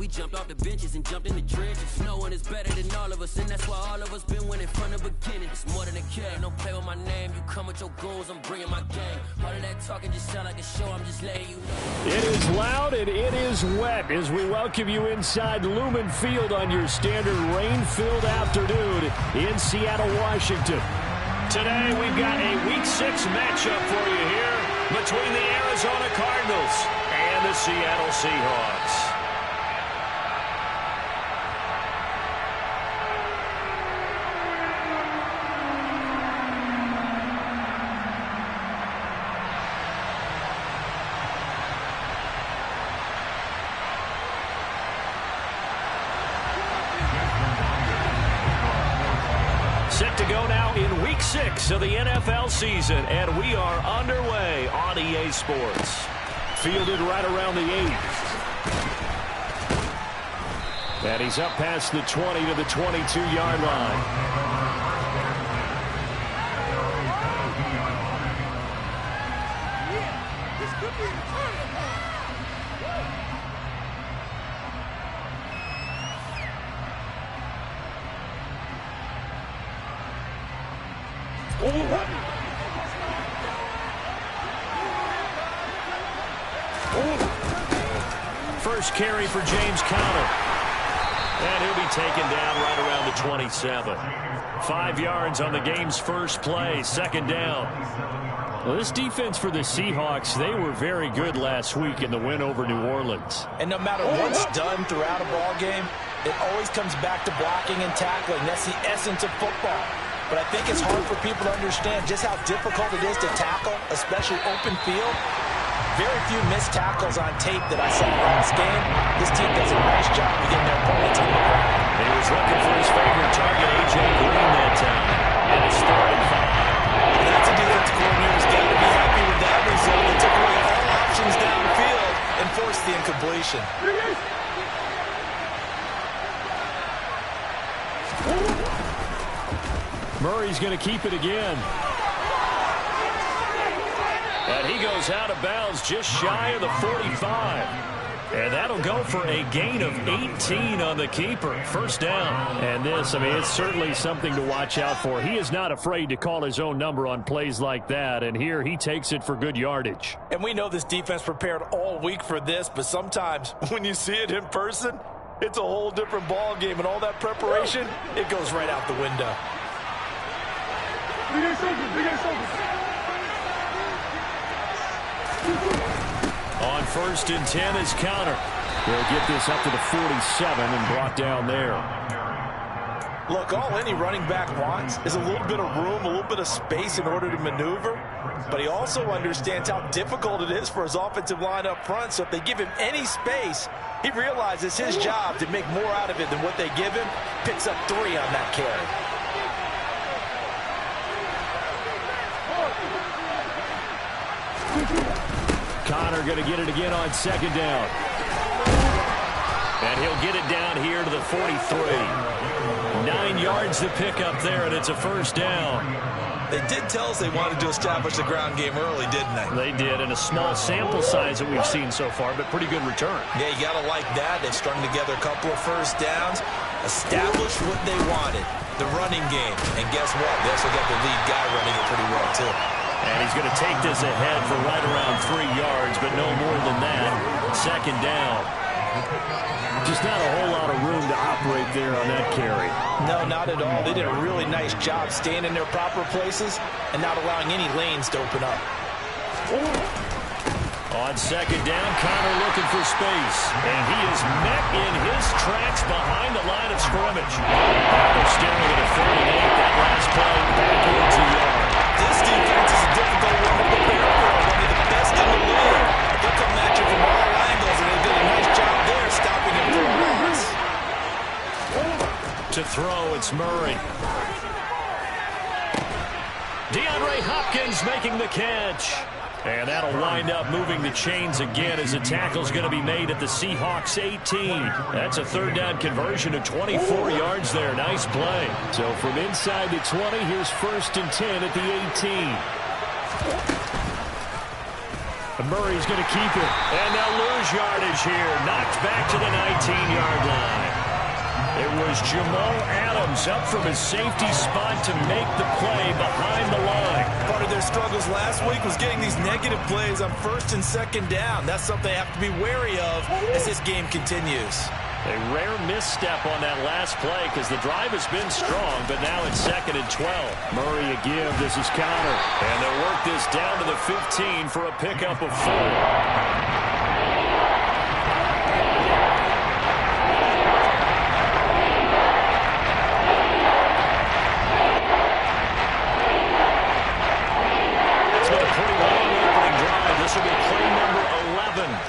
we jumped off the benches and jumped in the trenches. No one is better than all of us, and that's why all of us been winning from the beginning. It's more than a game, don't play with my name. You come with your goals, I'm bringing my game. All of that talking just sound like a show, I'm just letting you know. It is loud and it is wet as we welcome you inside Lumen Field on your standard rain-filled afternoon in Seattle, Washington. Today we've got a Week 6 matchup for you here between the Arizona Cardinals and the Seattle Seahawks. Set to go now in Week 6 of the NFL season, and we are underway on EA Sports. Fielded right around the 8. And he's up past the 20 to the 22-yard line. First carry for James Conner. And he'll be taken down right around the 27. 5 yards on the game's first play, second down. Well, this defense for the Seahawks, they were very good last week in the win over New Orleans. And no matter what's done throughout a ball game, it always comes back to blocking and tackling. That's the essence of football. But I think it's hard for people to understand just how difficult it is to tackle, especially open field. Very few missed tackles on tape that I saw in this game. This team does a nice job of getting their opponents on the ground. He was looking for his favorite target, A.J. Green, that time. And it's 3rd and 5. That's a defense coordinator's got to be happy with that result. They took away all options downfield and forced the incompletion. Murray's going to keep it again. And he goes out of bounds just shy of the 45. And that'll go for a gain of 18 on the keeper. First down. And this, I mean, it's certainly something to watch out for. He is not afraid to call his own number on plays like that. And here he takes it for good yardage. And we know this defense prepared all week for this, but sometimes when you see it in person, it's a whole different ball game. And all that preparation, it goes right out the window. On 1st and 10 is Conner. They'll get this up to the 47 and brought down there. Look, all any running back wants is a little bit of room, a little bit of space in order to maneuver. But he also understands how difficult it is for his offensive line up front. So if they give him any space, he realizes his job to make more out of it than what they give him. Picks up 3 on that carry. Conner going to get it again on 2nd down. And he'll get it down here to the 43. 9 yards to pick up there, and it's a first down. They did tell us they wanted to establish the ground game early, didn't they? They did, in a small sample size that we've seen so far, but pretty good return. Yeah, you got to like that. They've strung together a couple of first downs, established what they wanted, the running game. And guess what? They also got the lead guy running it pretty well, too. And he's going to take this ahead for right around 3 yards, but no more than that. 2nd down. Just not a whole lot of room to operate there on that carry. No, not at all. They did a really nice job staying in their proper places and not allowing any lanes to open up. On 2nd down, Conner looking for space. And he is met in his tracks behind the line of scrimmage. They're staring at a 3rd and 8. That last play backwards a yard. This defense is a difficult one to prepare for. One of the best in the league. They'll come at you from all angles, and they did a nice job there stopping him for a pass. To throw, it's Murray. DeAndre Hopkins making the catch. And that'll wind up moving the chains again as a tackle's going to be made at the Seahawks 18. That's a 3rd down conversion of 24 yards there. Nice play. So from inside the 20, here's 1st and 10 at the 18. And Murray's going to keep it. And they'll lose yardage here. Knocked back to the 19-yard 30-yard line. It was Jamal Adams up from his safety spot to make the play behind the line. Part of their struggles last week was getting these negative plays on first and second down. That's something they have to be wary of as this game continues. A rare misstep on that last play because the drive has been strong, but now it's 2nd and 12. Murray again, this is counter. And they'll work this down to the 15 for a pickup of 4.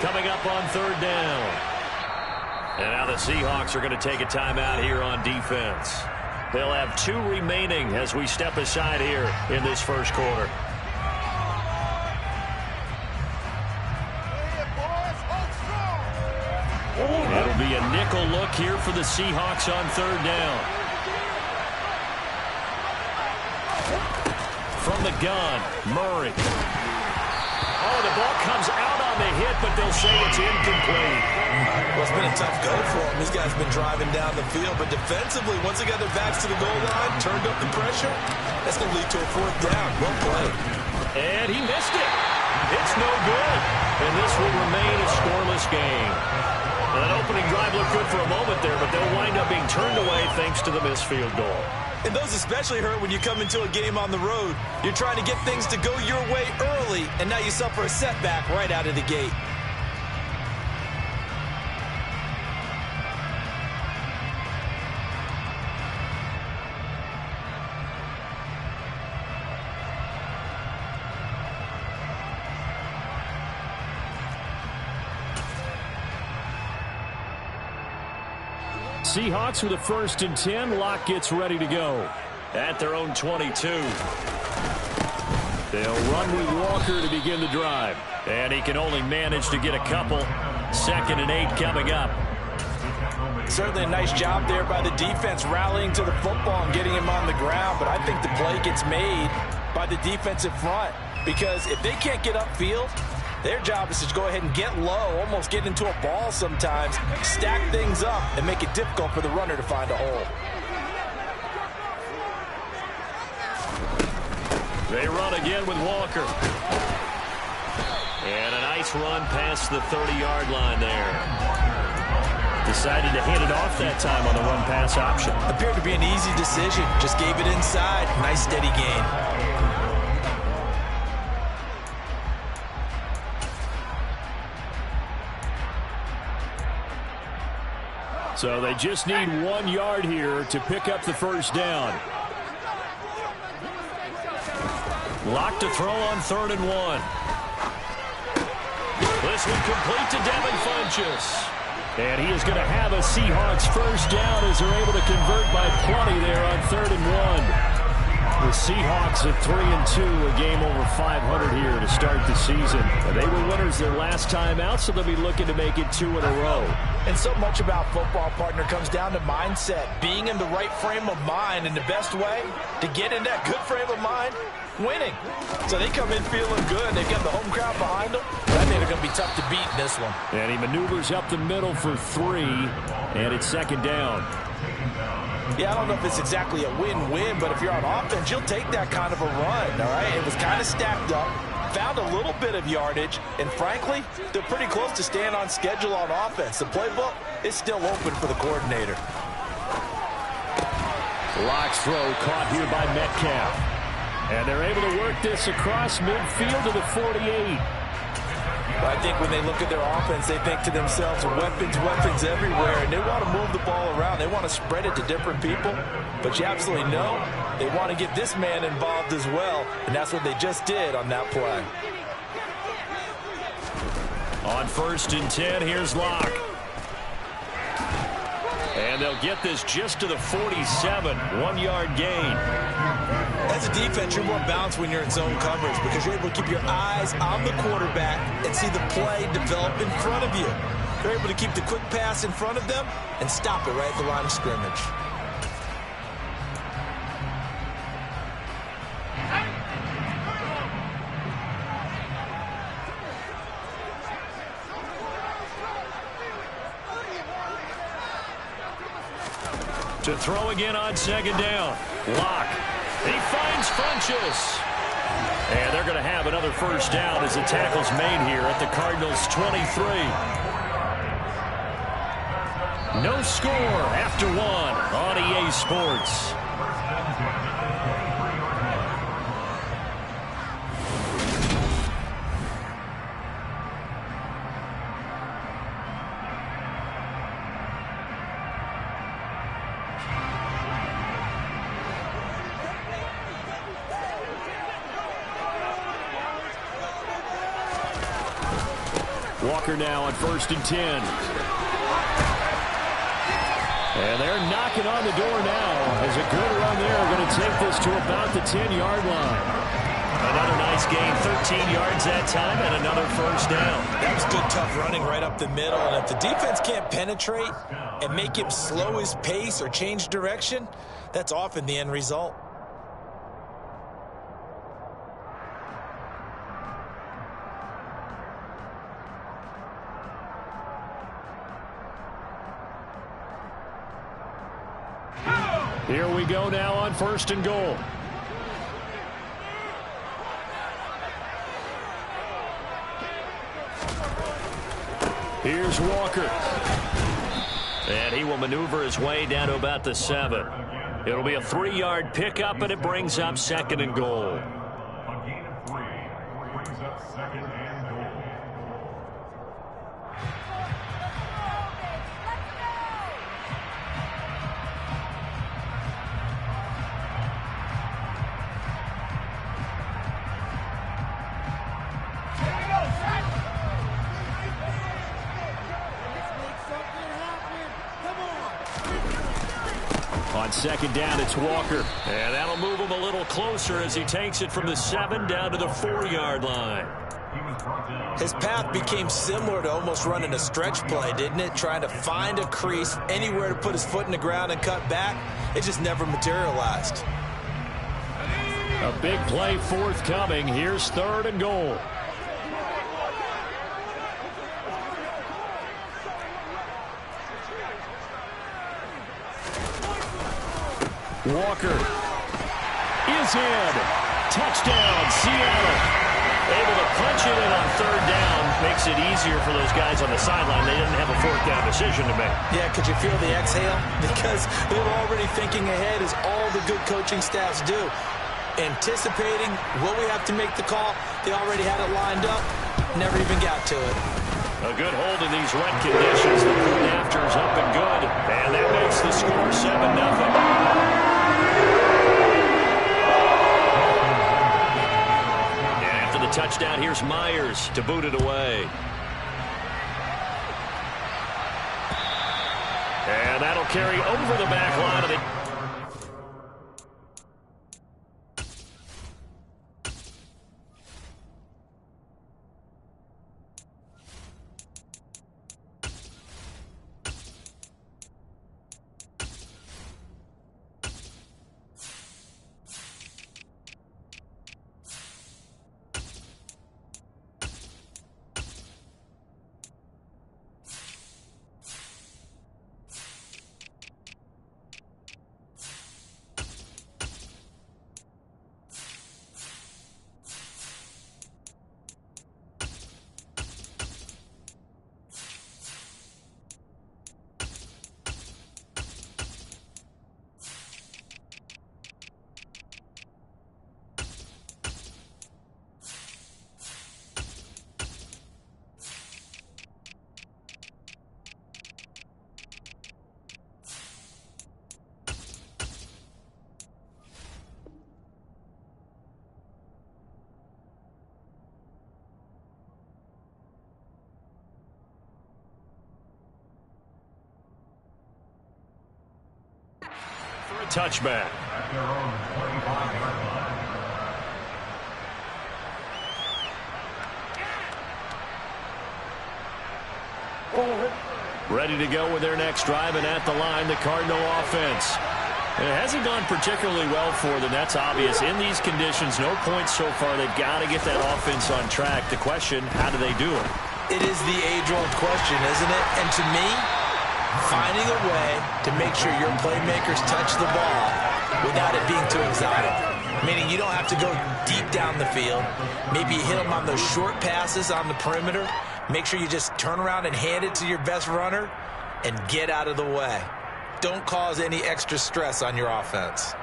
Coming up on 3rd down. And now the Seahawks are going to take a timeout here on defense. They'll have 2 remaining as we step aside here in this first quarter. It'll be a nickel look here for the Seahawks on 3rd down. From the gun, Murray. Oh, the ball comes out on the hit, but they'll say it's incomplete. Well, it's been a tough go for him. These guys have been driving down the field, but defensively, once they got their backs to the goal line, turned up the pressure, that's going to lead to a 4th down. Well played. And he missed it. It's no good. And this will remain a scoreless game. Well, that opening drive looked good for a moment there, but they'll wind up being turned away thanks to the missed field goal. And those especially hurt when you come into a game on the road. You're trying to get things to go your way early, and now you suffer a setback right out of the gate. Seahawks with a 1st and 10. Locke gets ready to go at their own 22. They'll run with Walker to begin the drive. And he can only manage to get a couple. 2nd and 8 coming up. Certainly a nice job there by the defense rallying to the football and getting him on the ground. But I think the play gets made by the defensive front. Because if they can't get upfield, their job is to go ahead and get low, almost get into a ball sometimes, stack things up, and make it difficult for the runner to find a hole. They run again with Walker. And a nice run past the 30-yard line there. Decided to hand it off that time on the run-pass option. Appeared to be an easy decision. Just gave it inside. Nice steady gain. So they just need 1 yard here to pick up the 1st down. Locke to throw on 3rd and 1. This one complete to Devin Funchess. And he is going to have a Seahawks 1st down as they're able to convert by plenty there on 3rd and 1. The Seahawks at 3-2, a game over 500 here to start the season. They were winners their last time out, so they'll be looking to make it 2 in a row. And so much about football, partner, comes down to mindset. Being in the right frame of mind, and the best way to get in that good frame of mind, winning. So they come in feeling good. They've got the home crowd behind them. I think they're going to be tough to beat in this one. And he maneuvers up the middle for 3, and it's 2nd down. Yeah, I don't know if it's exactly a win-win, but if you're on offense, you'll take that kind of a run, all right? It was kind of stacked up, found a little bit of yardage, and frankly, they're pretty close to staying on schedule on offense. The playbook is still open for the coordinator. Locke's throw caught here by Metcalf. And they're able to work this across midfield to the 48. I think when they look at their offense, they think to themselves, weapons everywhere, and they want to move the ball around. They want to spread it to different people, but you absolutely know they want to get this man involved as well, and that's what they just did on that play. On 1st and 10, here's Locke. And they'll get this just to the 47, 1-yard gain. As a defense, you're more balanced when you're in zone coverage because you're able to keep your eyes on the quarterback and see the play develop in front of you. You're able to keep the quick pass in front of them and stop it right at the line of scrimmage. To throw again on second down. Locke. He finds Funchess. And they're going to have another first down as the tackle's made here at the Cardinals' 23. No score after one on EA Sports. Walker now on 1st and 10. And they're knocking on the door now as a good run there. Going to take this to about the 10-yard line. Another nice gain, 13 yards that time, and another first down. That was good, tough running right up the middle. And if the defense can't penetrate and make him slow his pace or change direction, that's often the end result. Here we go now on 1st and goal. Here's Walker. And he will maneuver his way down to about the 7. It'll be a 3-yard pickup, and it brings up 2nd and goal. A gain of 3 brings up 2nd and goal. On 2nd down, it's Walker. And that'll move him a little closer as he takes it from the 7 down to the 4-yard line. His path became similar to almost running a stretch play, didn't it? Trying to find a crease, anywhere to put his foot in the ground and cut back. It just never materialized. A big play forthcoming. Here's 3rd and goal. Walker is in. Touchdown, Seattle. Able to punch it in on 3rd down. Makes it easier for those guys on the sideline. They didn't have a 4th down decision to make. Yeah, could you feel the exhale? Because they were already thinking ahead, as all the good coaching staffs do. Anticipating, will we have to make the call? They already had it lined up. Never even got to it. A good hold in these wet conditions. The point after is up and good. And that makes the score 7-0. Touchdown. Here's Myers to boot it away. And that'll carry over the back line of the... touchback. Ready to go with their next drive, and at the line, the Cardinal offense. It hasn't gone particularly well for them. That's obvious. In these conditions, no points so far. They've got to get that offense on track. The question, how do they do it? It is the age-old question, isn't it? And to me, finding a way to make sure your playmakers touch the ball without it being too exotic. Meaning you don't have to go deep down the field. Maybe you hit them on those short passes on the perimeter. Make sure you just turn around and hand it to your best runner and get out of the way. Don't cause any extra stress on your offense.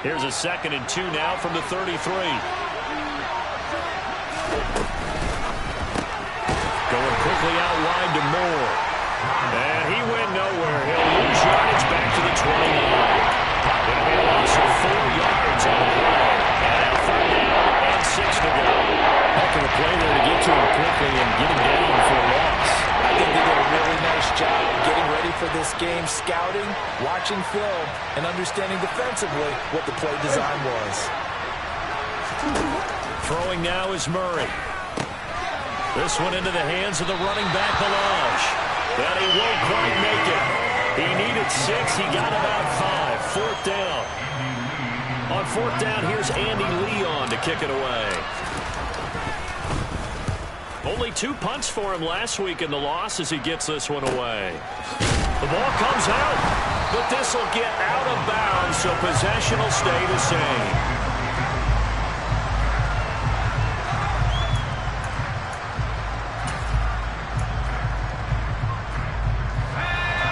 Here's a 2nd and 2 now from the 33. Going quickly out wide to Moore. And he went nowhere. He'll lose yardage back to the 29. It'll be a loss of 4 yards on the play. And 3rd down and 6 to go. Heck of a play there to get to him quickly and get him down for a loss. I think they did a really nice job getting ready for this game, scouting, watching film, and understanding defensively what the play design was. Throwing now is Murray. This one into the hands of the running back, Ballage. But he won't quite make it. He needed 6. He got about 5. 4th down. On 4th down, here's Andy Leon to kick it away. Only 2 punts for him last week in the loss as he gets this one away. The ball comes out, but this will get out of bounds, so possession will stay the same.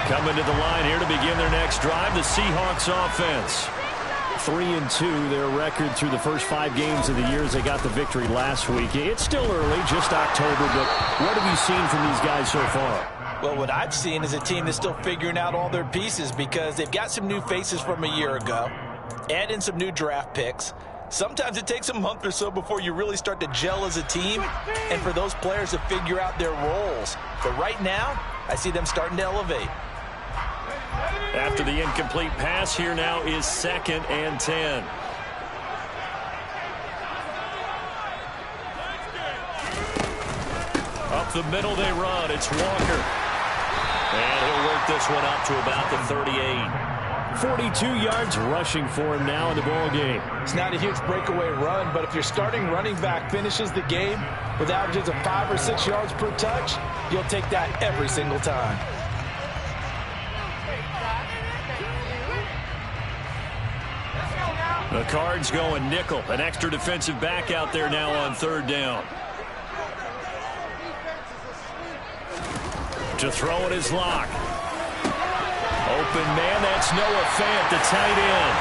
Coming to the line here to begin their next drive, the Seahawks offense. 3-2, their record through the first 5 games of the year as they got the victory last week. It's still early, just October, but what have you seen from these guys so far? Well, what I've seen is a team that's still figuring out all their pieces because they've got some new faces from a year ago, add in some new draft picks. Sometimes it takes a month or so before you really start to gel as a team and for those players to figure out their roles. But right now, I see them starting to elevate. After the incomplete pass, here now is 2nd and 10. Up the middle they run. It's Walker. And he'll work this one up to about the 38. 42 yards rushing for him now in the ball game. It's not a huge breakaway run, but if your starting running back finishes the game with averages of 5 or 6 yards per touch, you'll take that every single time. The Cards going nickel. An extra defensive back out there now on 3rd down. To throw it is Locke. Open man, that's Noah Fant, the tight end.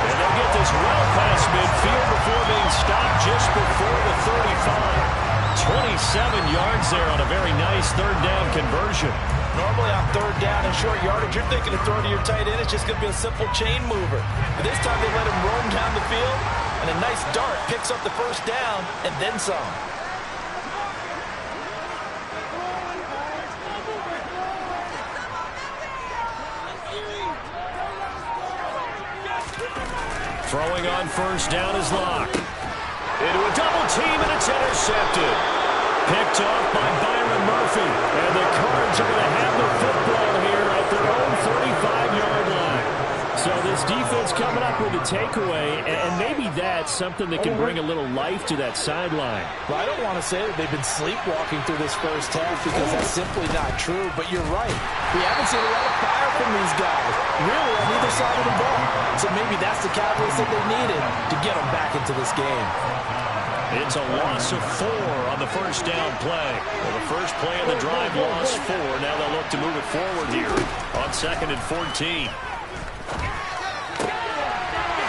And they'll get this well past midfield before being stopped just before the 35. 27 yards there on a very nice 3rd down conversion. Normally on 3rd down and short yardage, you're thinking to throw to your tight end. It's just going to be a simple chain mover. But this time they let him roam down the field, and a nice dart picks up the 1st down and then some. Throwing on 1st down is Locke. Into a double team, and it's intercepted. Picked off by Byron Murphy. And the Cards are going to have the football here at their own 35-yard line. So this defense coming up with a takeaway, and maybe that's something that can bring a little life to that sideline. Well, I don't want to say that they've been sleepwalking through this first half because that's simply not true, but you're right. We haven't seen a lot of fire from these guys, really, on either side of the ball. So maybe that's the catalyst that they needed to get them back into this game. It's a loss of 4 on the 1st down play. Well, the first play of the drive lost 4. Now they'll look to move it forward here on 2nd and 14.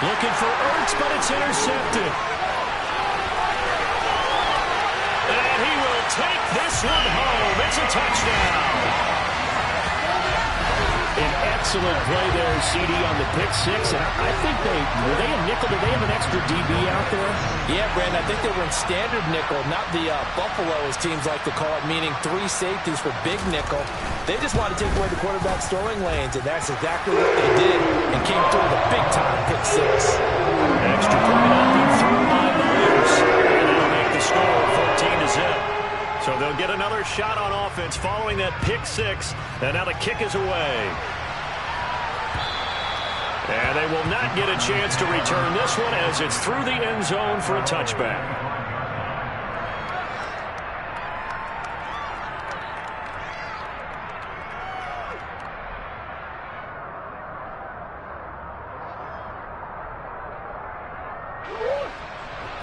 Looking for Ertz, but it's intercepted. And he will take this one home. It's a touchdown. An excellent play there, CD, on the pick 6. And I think were they a nickel? Did they have an extra DB out there? Yeah, Brandon, I think they were in standard nickel, not the Buffalo, as teams like to call it, meaning 3 safeties for big nickel. They just wanted to take away the quarterback's throwing lanes, and that's exactly what they did, and came through with a big-time pick 6. Extra point up and through by Myers. shot on offense following that pick six, and now the kick is away. And they will not get a chance to return this one as it's through the end zone for a touchback.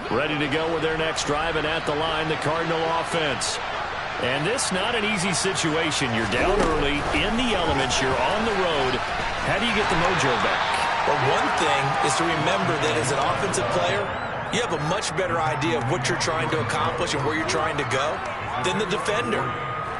Ready to go with their next drive, and at the line, the Cardinal offense. And this not an easy situation. You're down early, in the elements, you're on the road. How do you get the mojo back? Well, one thing is to remember that as an offensive player, you have a much better idea of what you're trying to accomplish and where you're trying to go than the defender.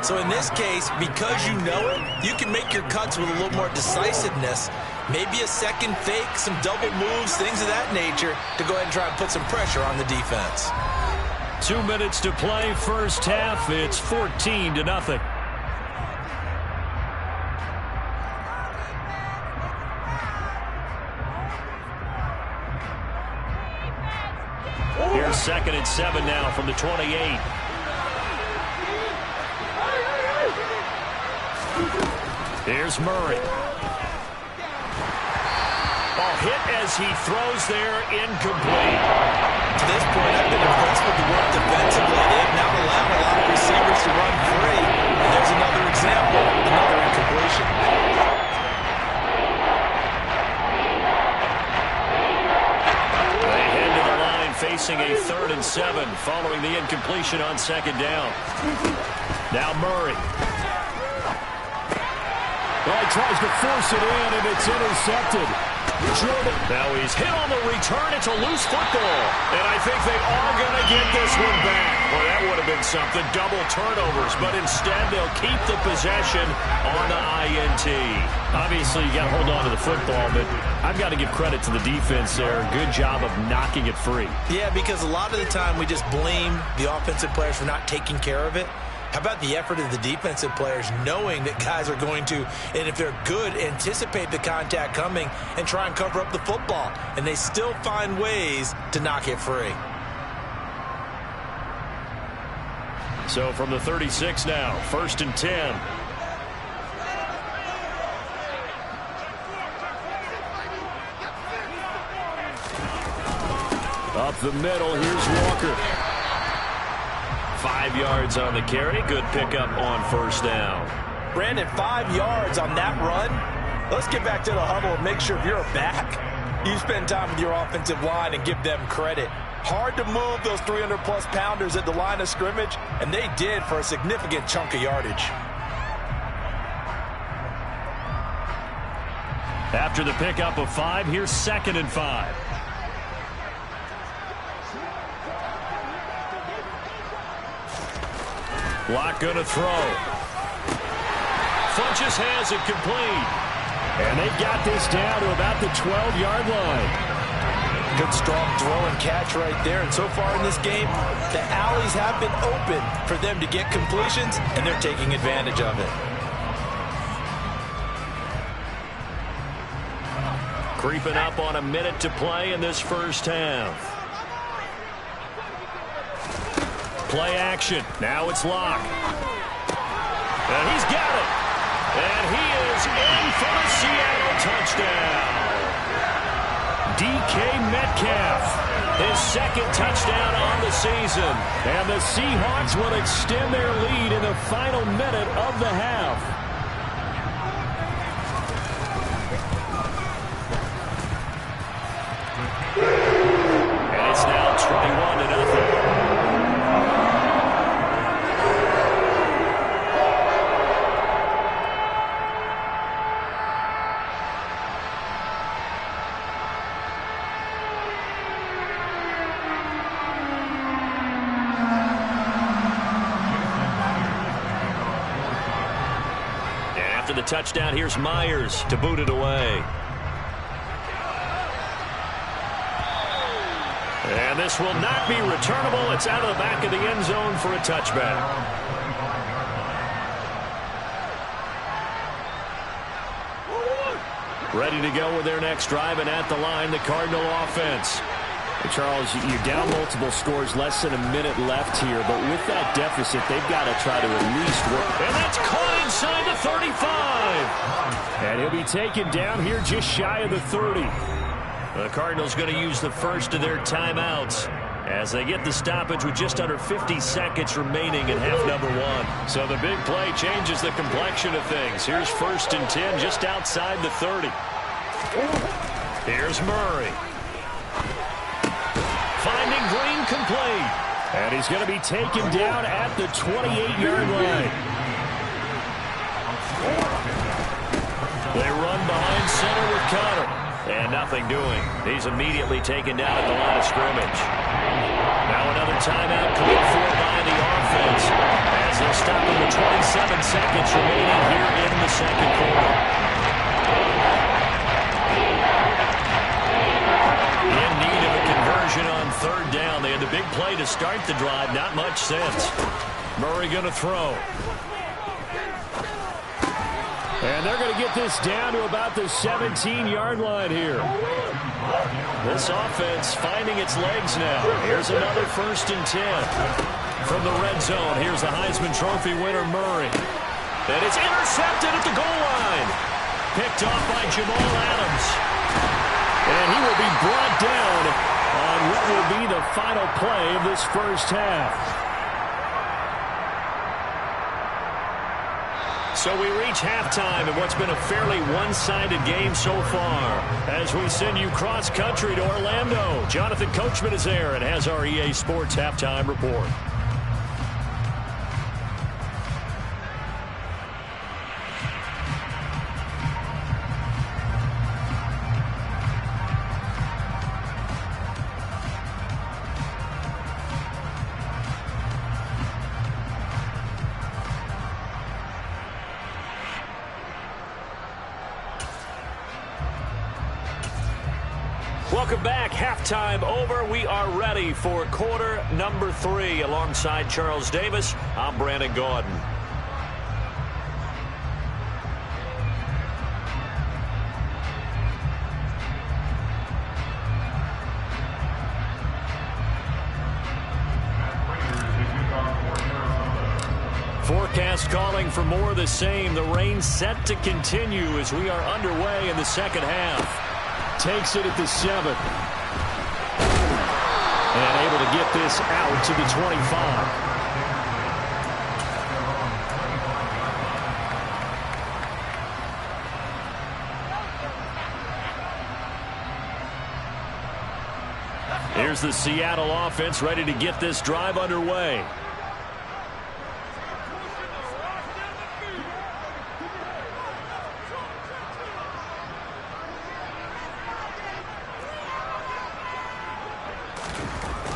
So in this case, because you know it, you can make your cuts with a little more decisiveness. Maybe a second fake, some double moves, things of that nature to go ahead and try and put some pressure on the defense. 2 minutes to play, first half. It's 14-0. Here's 2nd and 7 now from the 28. Here's Murray. Ball hit as he throws there, incomplete. To this point, I've been impressed with the work defensively. They've now allowed a lot of receivers to run free. And there's another example, another incompletion. They head to the line facing a 3rd and 7 following the incompletion on 2nd down. Now Murray. Well, he tries to force it in, and it's intercepted. Jordan. Now he's hit on the return. It's a loose football. And I think they are going to get this one back. Well, that would have been something. Double turnovers. But instead, they'll keep the possession on the INT. Obviously, you got to hold on to the football, but I've got to give credit to the defense there. Good job of knocking it free. Yeah, because a lot of the time we just blame the offensive players for not taking care of it. How about the effort of the defensive players knowing that guys are going to, and if they're good, anticipate the contact coming and try and cover up the football. And they still find ways to knock it free. So from the 36 now, 1st and 10. Up the middle, here's Walker. 5 yards on the carry. Good pickup on 1st down. Brandon, 5 yards on that run. Let's get back to the huddle and make sure if you're back, you spend time with your offensive line and give them credit. Hard to move those 300-plus pounders at the line of scrimmage, and they did for a significant chunk of yardage. After the pickup of 5, here's 2nd and 5. Block going to throw. Funches has it complete. And they've got this down to about the 12-yard line. Good strong throw and catch right there. And so far in this game, the alleys have been open for them to get completions, and they're taking advantage of it. Creeping up on a minute to play in this first half. Play action. Now it's Locke. And he's got it. And he is in for the Seattle touchdown. DK Metcalf, his 2nd touchdown on the season. And the Seahawks will extend their lead in the final minute of the half. And it's now 21-0. The touchdown, here's Myers to boot it away. And this will not be returnable. It's out of the back of the end zone for a touchback. Ready to go with their next drive, and at the line, the Cardinal offense. Charles, you're down multiple scores, less than a minute left here, but with that deficit, they've got to try to at least work. And that's caught inside the 35. And he'll be taken down here just shy of the 30. The Cardinals going to use the first of their timeouts as they get the stoppage with just under 50 seconds remaining in half number one. So the big play changes the complexion of things. Here's 1st and 10 just outside the 30. Here's Murray. Finding Green complete. And he's going to be taken down at the 28-yard line. They run behind center with Connor. And nothing doing. He's immediately taken down at the line of scrimmage. Now another timeout called for by the offense as they'll stop him with 27 seconds remaining here in the second quarter. In need of a conversion on 3rd down. They had the big play to start the drive. Not much since. Murray going to throw. And they're going to get this down to about the 17-yard line here. This offense finding its legs now. Here's another 1st and 10. From the red zone, here's the Heisman Trophy winner, Murray. And it's intercepted at the goal line. Picked off by Jamal Adams. And he will be brought down on what will be the final play of this first half. So we reach halftime in what's been a fairly one-sided game so far. As we send you cross-country to Orlando, Jonathan Coachman is there and has our EA Sports Halftime Report. Welcome back. Halftime over. We are ready for quarter number 3. Alongside Charles Davis, I'm Brandon Gaudin. Forecast calling for more of the same. The rain set to continue as we are underway in the second half. Takes it at the 7. And able to get this out to the 25. Here's the Seattle offense ready to get this drive underway.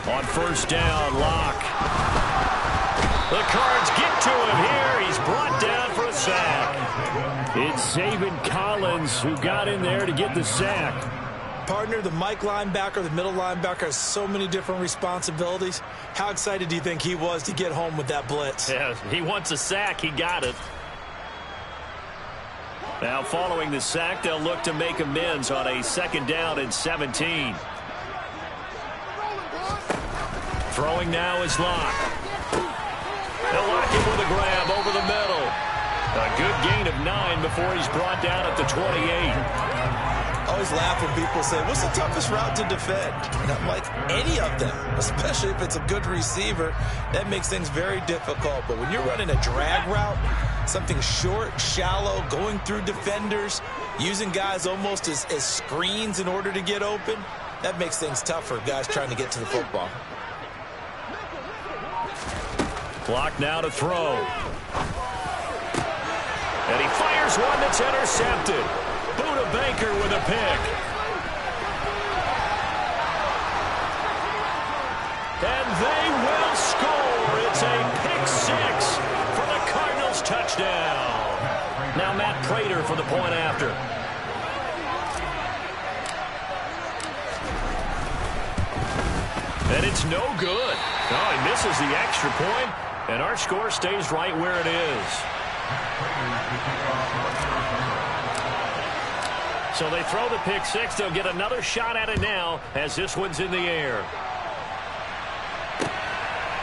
On 1st down, Locke. The Cards get to him here. He's brought down for a sack. It's Zaven Collins who got in there to get the sack. Partner, the Mike linebacker, the middle linebacker has so many different responsibilities. How excited do you think he was to get home with that blitz? Yeah, he wants a sack. He got it. Now following the sack, they'll look to make amends on a 2nd down and 17. Throwing now is Locke. They'll lock him with a grab over the middle. A good gain of 9 before he's brought down at the 28. I always laugh when people say, what's the toughest route to defend? And I'm like, any of them, especially if it's a good receiver. That makes things very difficult. But when you're running a drag route, something short, shallow, going through defenders, using guys almost as screens in order to get open, that makes things tough for guys trying to get to the football. Clock now to throw. And he fires one that's intercepted. Buda Baker with a pick. And they will score. It's a pick 6 for the Cardinals touchdown. Now Matt Prater for the point after. And it's no good. Oh, he misses the extra point. And our score stays right where it is. So they throw the pick six. They'll get another shot at it now as this one's in the air.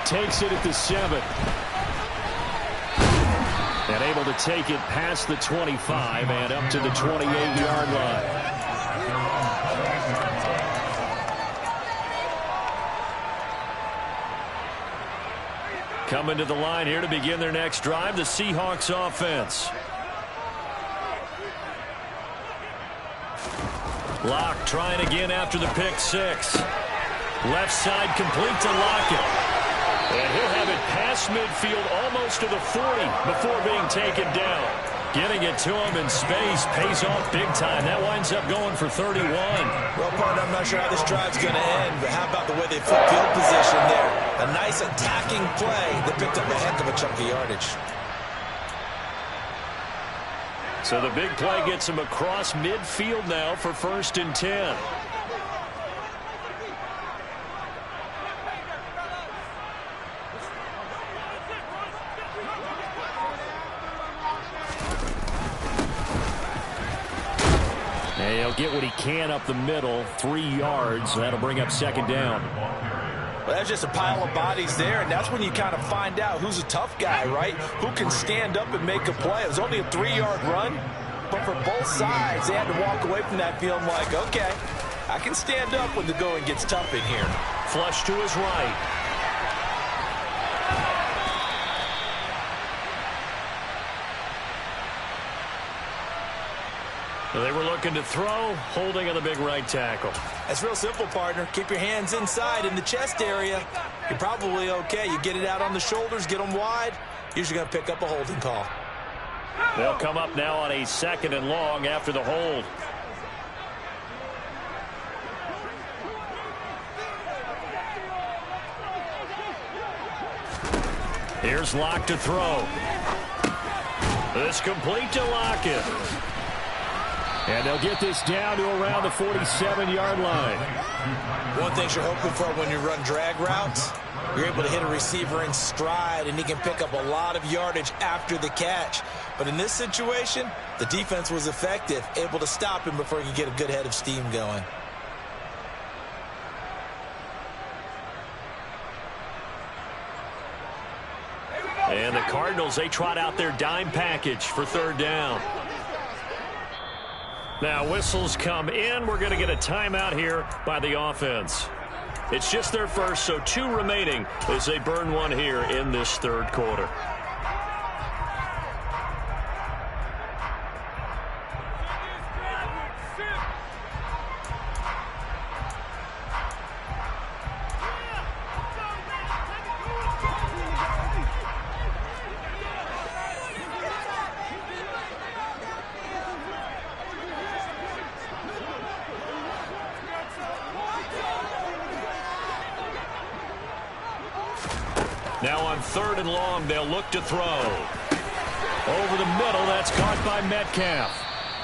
Takes it at the 7. And able to take it past the 25 and up to the 28-yard line. Coming to the line here to begin their next drive, the Seahawks offense. Locke trying again after the pick six. Left side complete to Lockett. And he'll have it past midfield almost to the 40 before being taken down. Getting it to him in space pays off big time. That winds up going for 31. Well, partner, I'm not sure how this drive's going to end, but how about the way they flip field position there? A nice attacking play that picked up a heck of a chunk of yardage. So the big play gets him across midfield now for 1st and 10. And he'll get what he can up the middle, 3 yards. That'll bring up 2nd down. Well, that's just a pile of bodies there, and that's when you kind of find out who's a tough guy, right? Who can stand up and make a play. It was only a 3-yard run, but for both sides, they had to walk away from that feeling like, okay, I can stand up when the going gets tough in here. Flush to his right. They were looking to throw, holding on the big right tackle. That's real simple, partner. Keep your hands inside in the chest area. You're probably okay. You get it out on the shoulders, get them wide. Usually going to pick up a holding call. They'll come up now on a 2nd and long after the hold. Here's Locke to throw. This complete to Lockett. And they'll get this down to around the 47-yard line. One thing you're hoping for when you run drag routes, you're able to hit a receiver in stride, and he can pick up a lot of yardage after the catch. But in this situation, the defense was effective, able to stop him before he could get a good head of steam going. And the Cardinals, they trot out their dime package for 3rd down. Now whistles come in. We're going to get a timeout here by the offense. It's just their first, so 2 remaining as they burn one here in this 3rd quarter. Now on 3rd and long, they'll look to throw. Over the middle, that's caught by Metcalf.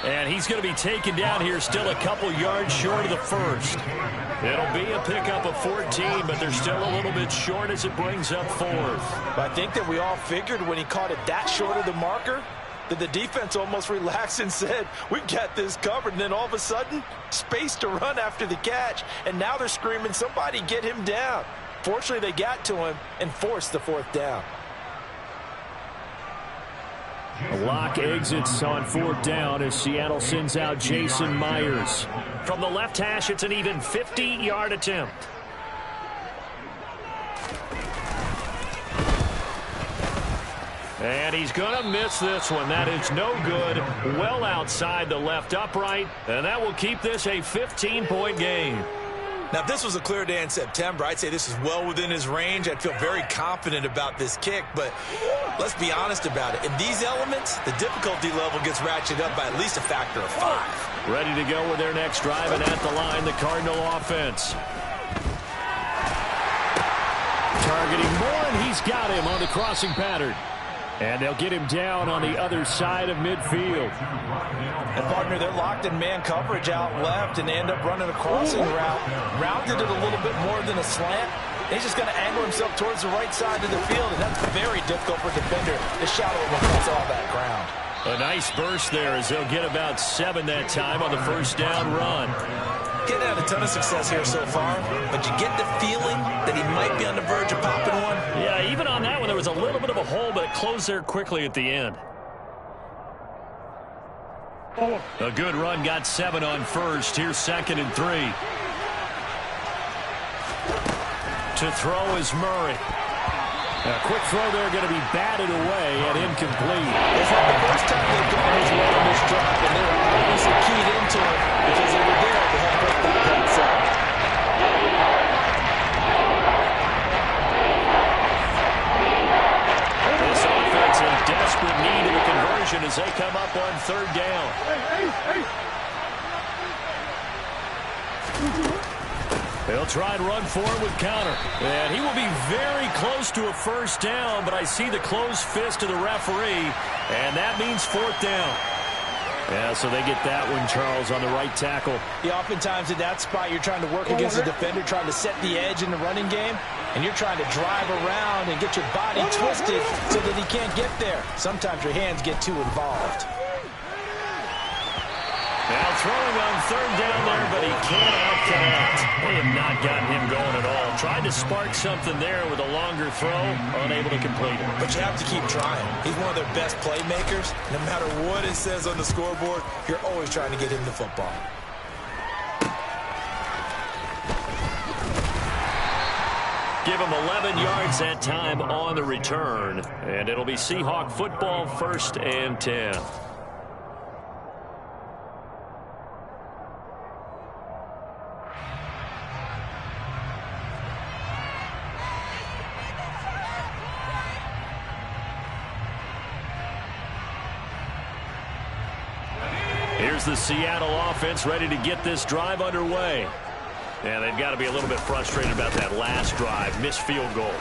And he's going to be taken down here, still a couple yards short of the 1st. It'll be a pickup of 14, but they're still a little bit short as it brings up 4th. But I think that we all figured when he caught it that short of the marker, that the defense almost relaxed and said, we've got this covered. And then all of a sudden, space to run after the catch. And now they're screaming, somebody get him down. Fortunately, they got to him and forced the 4th down. Locke exits on 4th down as Seattle sends out Jason Myers. From the left hash, it's an even 50-yard attempt. And he's going to miss this one. That is no good. Well outside the left upright. And that will keep this a 15-point game. Now, if this was a clear day in September, I'd say this is well within his range. I'd feel very confident about this kick, but let's be honest about it. In these elements, the difficulty level gets ratcheted up by at least a factor of 5. Ready to go with their next drive, and at the line, the Cardinal offense. Targeting Moore, and he's got him on the crossing pattern. And they'll get him down on the other side of midfield. And, partner, they're locked in man coverage out left, and they end up running a crossing route. Rounded it a little bit more than a slant. He's just going to angle himself towards the right side of the field, and that's very difficult for a defender to shadow him across all that ground. A nice burst there as they'll get about 7 that time on the first down run. Getting had a ton of success here so far, but you get the feeling that he might be on the verge of popping one. Yeah, even on that one, there was a little bit of a hole, but it closed there quickly at the end. A good run, got 7 on first. Here's 2nd and 3. To throw is Murray. A quick throw there going to be batted away and incomplete. It's not the first time they've gone his way on this drive, and they were obviously keyed into it because they were there to help break that pass up. This offense in desperate need of a conversion as they come up on 3rd down. They'll try and run for it with counter. And he will be very close to a first down, but I see the closed fist of the referee, and that means 4th down. Yeah, so they get that one, Charles, on the right tackle. Yeah, oftentimes in that spot, you're trying to work against the defender, trying to set the edge in the running game, and you're trying to drive around and get your body twisted so that he can't get there. Sometimes your hands get too involved. Now throwing on 3rd down there, but he can't out-connect. They have not gotten him going at all. Tried to spark something there with a longer throw, unable to complete it. But you have to keep trying. He's one of their best playmakers. No matter what it says on the scoreboard, you're always trying to get him the football. Give him 11 yards that time on the return. And it'll be Seahawk football, 1st and 10. Here's the Seattle offense ready to get this drive underway. And they've got to be a little bit frustrated about that last drive. Missed field goal.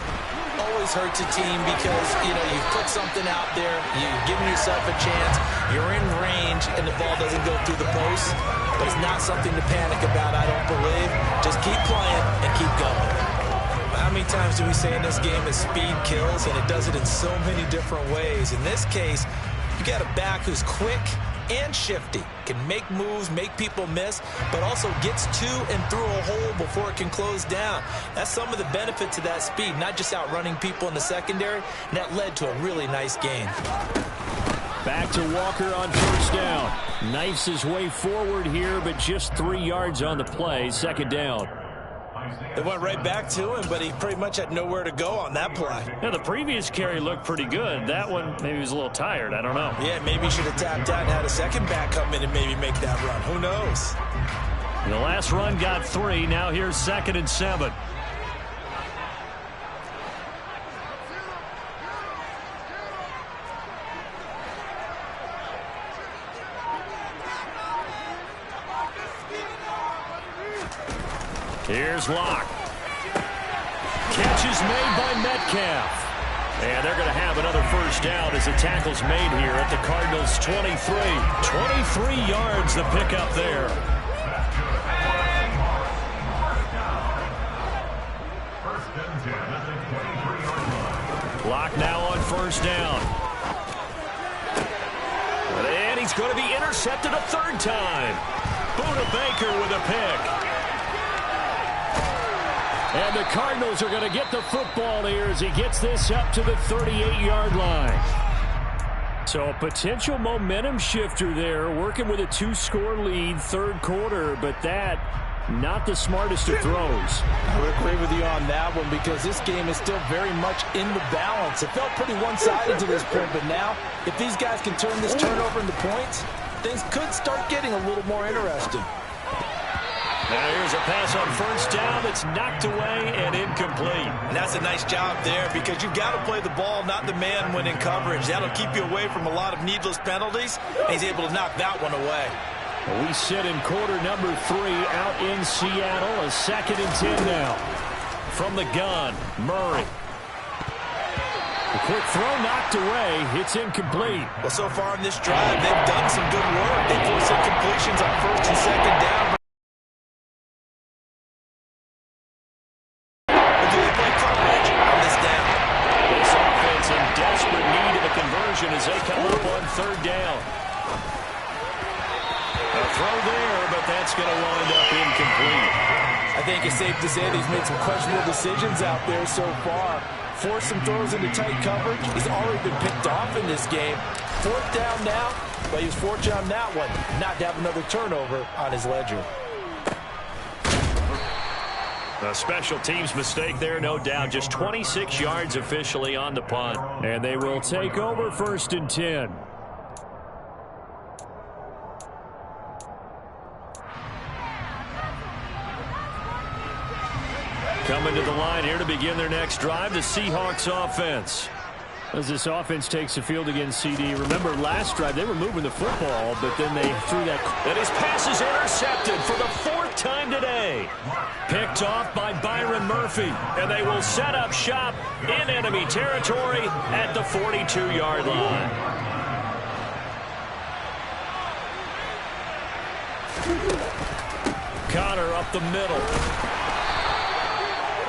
Always hurts a team because, you know, you've put something out there, you've given yourself a chance, you're in range, and the ball doesn't go through the post. But it's not something to panic about, I don't believe. Just keep playing and keep going. How many times do we say in this game that speed kills, and it does it in so many different ways? In this case, you got a back who's quick and shifty, can make moves, make people miss, but also gets to and through a hole before it can close down. That's some of the benefits of that speed, not just outrunning people in the secondary, and that led to a really nice gain. Back to Walker on 1st down. Knifes his way forward here, but just 3 yards on the play. 2nd down. They went right back to him, but he pretty much had nowhere to go on that play. Yeah, the previous carry looked pretty good. That one, maybe he was a little tired. I don't know. Yeah, maybe he should have tapped out and had a second back come in and maybe make that run. Who knows? The last run got 3. Now here's 2nd and 7. Here's Locke. Catch is made by Metcalf. And they're going to have another first down as the tackle's made here at the Cardinals' 23. 23 yards the pickup there. Locke now on 1st down. And he's going to be intercepted a 3rd time. Budda Baker with a pick. And the Cardinals are going to get the football here as he gets this up to the 38-yard line. So a potential momentum shifter there, working with a 2-score lead, 3rd quarter, but that, not the smartest of throws. I would agree with you on that one because this game is still very much in the balance. It felt pretty one-sided to this point, but now, if these guys can turn this turnover into points, things could start getting a little more interesting. Now here's a pass on 1st down that's knocked away and incomplete. And that's a nice job there because you've got to play the ball, not the man when in coverage. That'll keep you away from a lot of needless penalties, and he's able to knock that one away. We sit in quarter number 3 out in Seattle. A 2nd and 10 now. From the gun, Murray. A quick throw knocked away. It's incomplete. Well, so far in this drive, they've done some good work. They forced some completions on 1st and 2nd down. As they come up on 3rd down. that's going to wind up incomplete. I think it's safe to say that he's made some questionable decisions out there so far. Forced some throws into tight coverage. He's already been picked off in this game. 4th down now, but he was fortunate on that one not to have another turnover on his ledger. A special teams mistake there, no doubt. Just 26 yards officially on the punt. And they will take over 1st and 10. Coming to the line here to begin their next drive, the Seahawks offense. As this offense takes the field against CD, remember last drive they were moving the football, but then they threw that. And his pass is intercepted for the 4th time today. Picked off by Byron Murphy, and they will set up shop in enemy territory at the 42-yard line. Connor up the middle.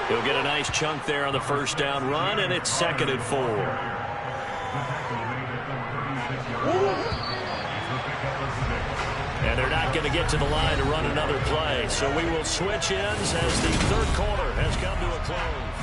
He'll get a nice chunk there on the 1st down run, and it's 2nd and 4. And they're not going to get to the line to run another play, so we will switch ends as the 3rd quarter has come to a close.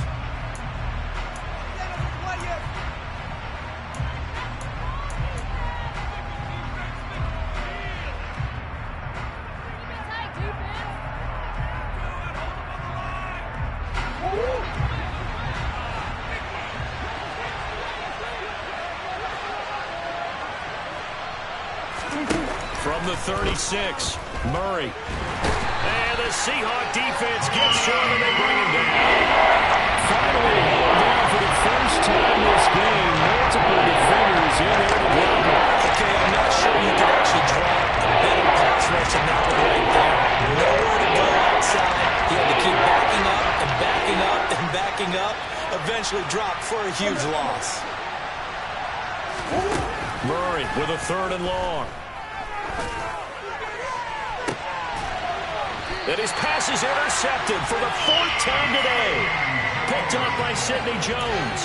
From the 36, Murray. And the Seahawk defense gets to him, and they bring him down. Finally, down for the first time this game. Multiple defenders in there to block him. Okay, I'm not sure you can actually draw a better pass rush than that one right there. Nowhere to go outside. He had to keep backing up and backing up and backing up. Eventually dropped for a huge loss. Murray with a 3rd and long. And his pass is intercepted for the 4th time today. Picked off by Sidney Jones.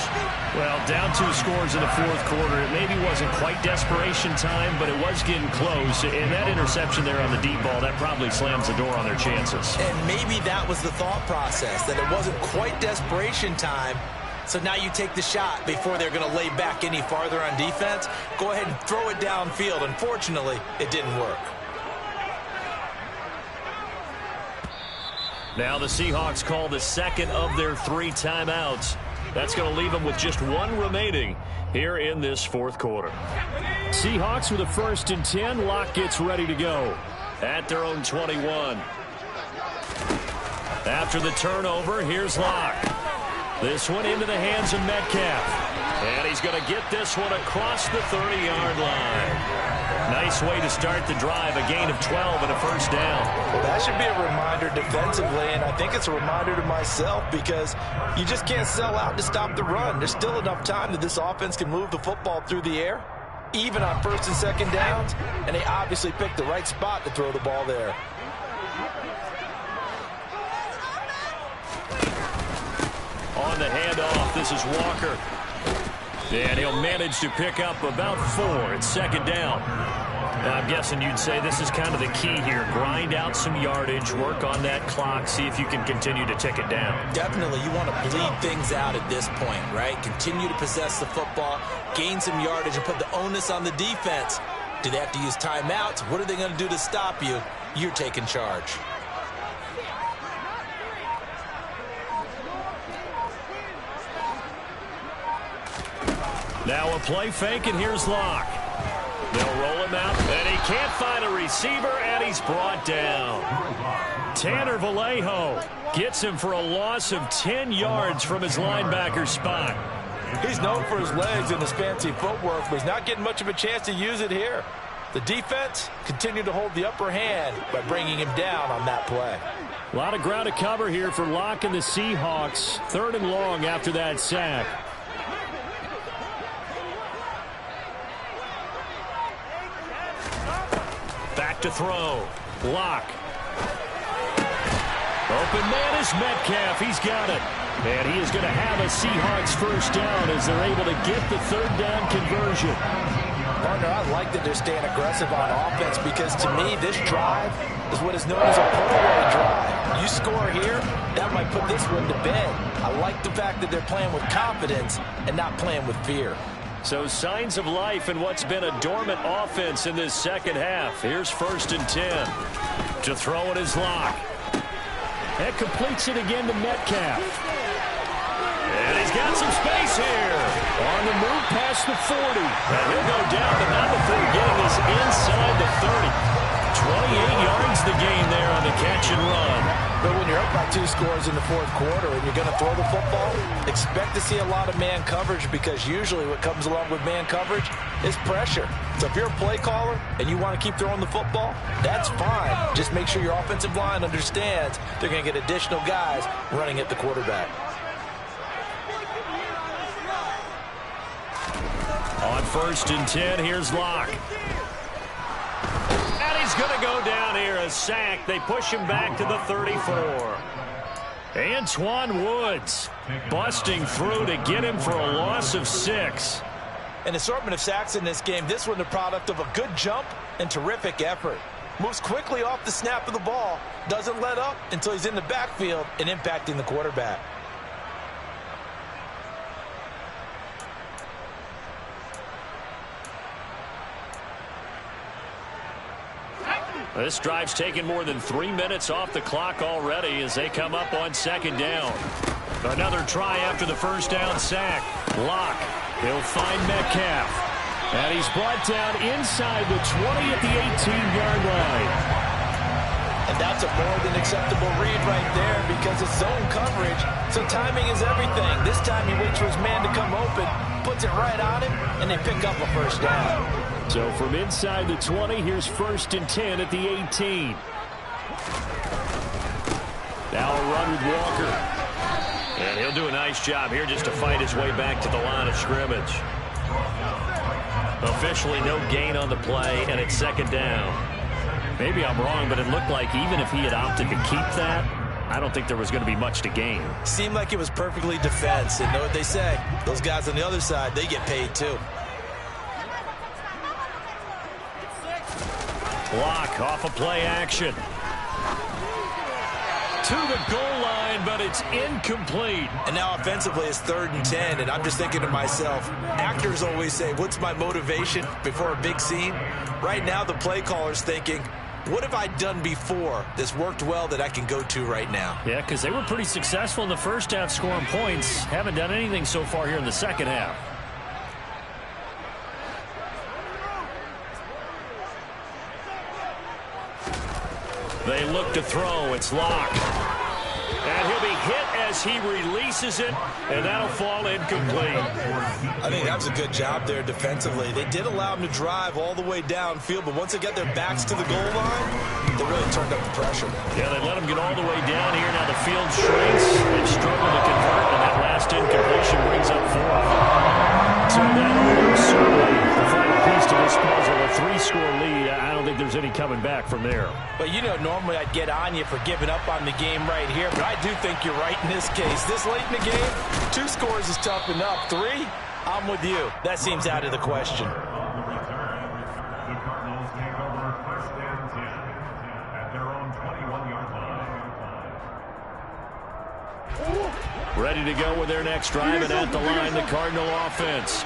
Well, down 2 scores in the 4th quarter. It maybe wasn't quite desperation time, but it was getting close. And that interception there on the deep ball, that probably slams the door on their chances. And maybe that was the thought process, that it wasn't quite desperation time. So now you take the shot before they're going to lay back any farther on defense. Go ahead and throw it downfield. Unfortunately, it didn't work. Now the Seahawks call the 2nd of their 3 timeouts. That's going to leave them with just 1 remaining here in this 4th quarter. Seahawks with a 1st and 10. Locke gets ready to go. At their own 21. After the turnover, here's Locke. This one into the hands of Metcalf. And he's going to get this one across the 30-yard line. Nice way to start the drive, a gain of 12 and a 1st down. Well, that should be a reminder defensively, and I think it's a reminder to myself because you just can't sell out to stop the run. There's still enough time that this offense can move the football through the air, even on 1st and 2nd downs, and they obviously picked the right spot to throw the ball there. On the handoff, this is Walker. And he'll manage to pick up about 4. It's 2nd down. Now, I'm guessing you'd say this is kind of the key here. Grind out some yardage, work on that clock, see if you can continue to tick it down. Definitely, you want to bleed things out at this point, right? Continue to possess the football, gain some yardage, and put the onus on the defense. Do they have to use timeouts? What are they going to do to stop you? You're taking charge. Now a play fake, and here's Locke. They'll roll him out, and he can't find a receiver, and he's brought down. Tanner Vallejo gets him for a loss of 10 yards from his linebacker spot. He's known for his legs and his fancy footwork, but he's not getting much of a chance to use it here. The defense continued to hold the upper hand by bringing him down on that play. A lot of ground to cover here for Locke and the Seahawks. 3rd and long after that sack. Back to throw. Locke. Open man is Metcalf. He's got it. And he is going to have a Seahawks 1st down as they're able to get the 3rd down conversion. Partner, I like that they're staying aggressive on offense because to me, this drive is what is known as a pull-away drive. You score here, that might put this one to bed. I like the fact that they're playing with confidence and not playing with fear. So signs of life in what's been a dormant offense in this second half. Here's 1st and 10. To throw it is Locke. That completes it again to Metcalf. And he's got some space here. On the move past the 40. And he'll go down, but not before getting this inside the 30. 28 yards the gain there on the catch and run. But when you're up by 2 scores in the 4th quarter and you're going to throw the football, expect to see a lot of man coverage because usually what comes along with man coverage is pressure. So if you're a play caller and you want to keep throwing the football, that's fine. Just make sure your offensive line understands they're going to get additional guys running at the quarterback. On 1st and 10, here's Locke. And he's going to go down here, a sack. They push him back to the 34. Antwaun Woods busting through to get him for a loss of 6. An assortment of sacks in this game. This one the product of a good jump and terrific effort. Moves quickly off the snap of the ball. Doesn't let up until he's in the backfield and impacting the quarterback. This drive's taken more than 3 minutes off the clock already as they come up on 2nd down. Another try after the 1st down sack. Locke. He'll find Metcalf. And he's brought down inside the 20 at the 18-yard line. And that's a more than acceptable read right there because it's zone coverage, so timing is everything. This time he waits for his man to come open, puts it right on him, and they pick up a 1st down. So from inside the 20, here's 1st and 10 at the 18. Now a run with Walker. And he'll do a nice job here just to fight his way back to the line of scrimmage. Officially no gain on the play, and it's 2nd down. Maybe I'm wrong, but it looked like even if he had opted to keep that, I don't think there was going to be much to gain. Seemed like it was perfectly defense, and know what they say. Those guys on the other side, they get paid too. Locke off a play action. To the goal line, but it's incomplete. And now offensively it's 3rd and 10, and I'm just thinking to myself, actors always say, what's my motivation before a big scene? Right now the play caller's thinking, what have I done before that's worked well that I can go to right now? Yeah, because they were pretty successful in the 1st half scoring points. Haven't done anything so far here in the 2nd half. They look to throw. It's Locke. And he'll be hit as he releases it, and that'll fall incomplete. I think that was a good job there defensively. They did allow him to drive all the way downfield, but once they got their backs to the goal line, they really turned up the pressure. Yeah, they let him get all the way down here. Now the field shrinks. They've struggled to convert, and that last incompletion brings up 4th. So that'll certainly the final piece to this puzzle. A 3-score lead. I don't think there's any coming back from there. But you know, normally I'd get on you for giving up on the game right here, but I do think you're right in this case. This late in the game, 2 scores is tough enough. 3, I'm with you. That seems out of the question. The Cardinals take over 1st and 10 at their own 21-yard line. Ready to go with their next drive, and at the line, the Cardinal offense.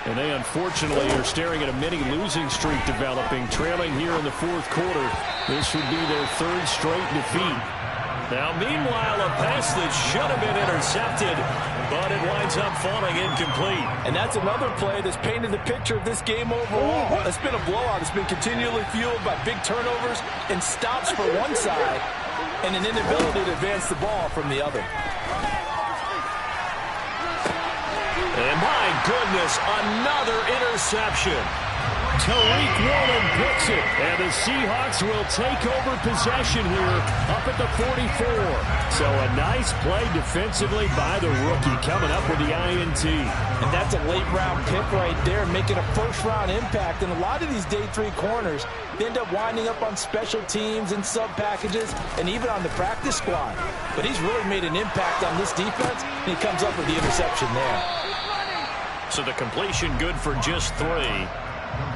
And they unfortunately are staring at a mini losing streak developing, trailing here in the 4th quarter. This would be their 3rd straight defeat. Now, meanwhile, a pass that should have been intercepted, but it winds up falling incomplete. And that's another play that's painted the picture of this game overall. It's been a blowout. It's been continually fueled by big turnovers and stops for one side and an inability to advance the ball from the other. And my goodness, another interception. Tariq Woolen picks it, and the Seahawks will take over possession here up at the 44. So a nice play defensively by the rookie coming up with the INT. And that's a late-round pick right there, making a first-round impact. And a lot of these day 3 corners end up winding up on special teams and sub-packages and even on the practice squad. But he's really made an impact on this defense, and he comes up with the interception there. So the completion good for just 3.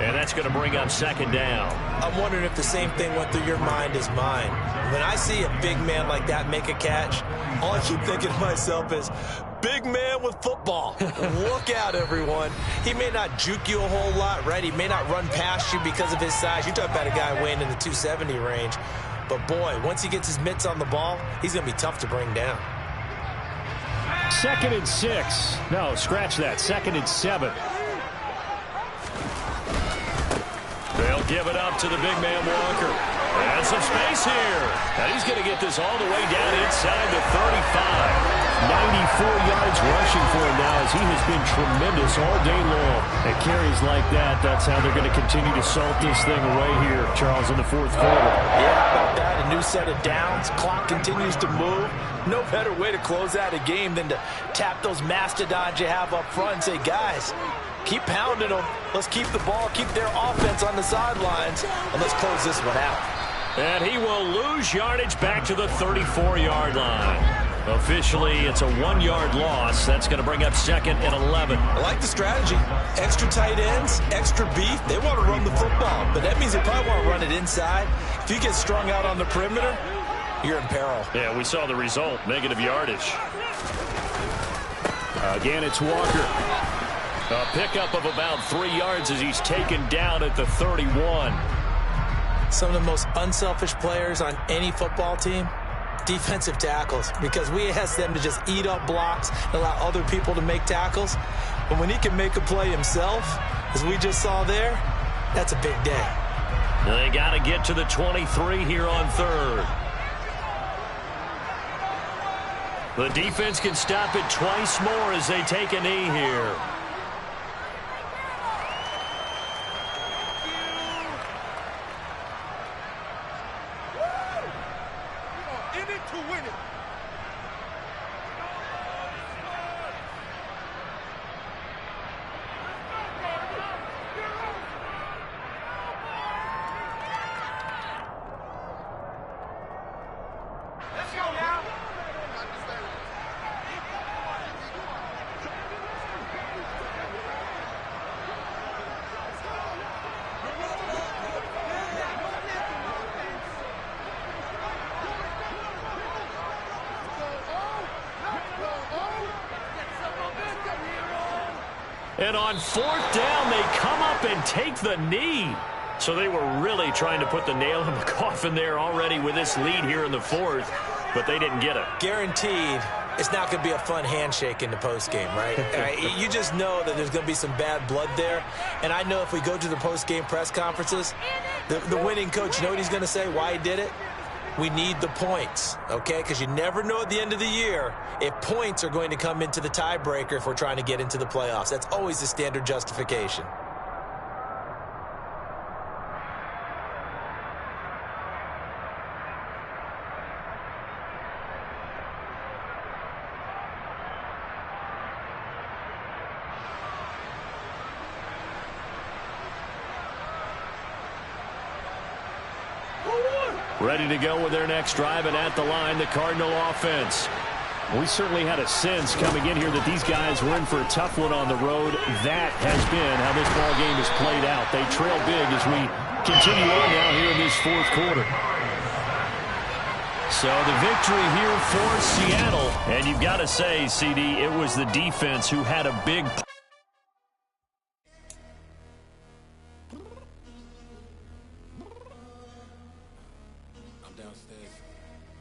And that's going to bring up second down. I'm wondering if the same thing went through your mind as mine. When I see a big man like that make a catch, all I keep thinking to myself is, big man with football. Look out, everyone. He may not juke you a whole lot, right? He may not run past you because of his size. You're talking about a guy weighing in the 270 range. But, boy, once he gets his mitts on the ball, he's going to be tough to bring down. 2nd and 6. No, scratch that. 2nd and 7. They'll give it up to the big man Walker. And some space here. And he's going to get this all the way down inside the 35. 94 yards rushing for him now as he has been tremendous all day long. At carries like that, that's how they're going to continue to salt this thing away here, Charles, in the 4th quarter. Yeah, how about that? A new set of downs. Clock continues to move. No better way to close out a game than to tap those mastodons you have up front and say, guys, keep pounding them. Let's keep the ball, keep their offense on the sidelines, and let's close this one out. And he will lose yardage back to the 34-yard line. Officially, it's a 1-yard loss. That's going to bring up 2nd and 11. I like the strategy. Extra tight ends, extra beef. They want to run the football, but that means they probably want to run it inside. If you get strung out on the perimeter, you're in peril. Yeah, we saw the result, negative yardage. Again, it's Walker. A pickup of about 3 yards as he's taken down at the 31. Some of the most unselfish players on any football team, defensive tackles, because we ask them to just eat up blocks and allow other people to make tackles. But when he can make a play himself, as we just saw there, that's a big day. They got to get to the 23 here on 3rd. The defense can stop it twice more as they take a knee here. And on 4th down, they come up and take the knee. So they were really trying to put the nail in the coffin there already with this lead here in the 4th, but they didn't get it. Guaranteed, it's not going to be a fun handshake in the postgame, right? You just know that there's going to be some bad blood there. And I know if we go to the postgame press conferences, the winning coach, you know what he's going to say, why he did it? We need the points, okay? Because you never know at the end of the year if points are going to come into the tiebreaker if we're trying to get into the playoffs. That's always the standard justification. Ready to go with their next drive, and at the line, the Cardinal offense. We certainly had a sense coming in here that these guys were in for a tough one on the road. That has been how this ball game has played out. They trail big as we continue on now here in this 4th quarter. So the victory here for Seattle. And you've got to say, CD, it was the defense who had a big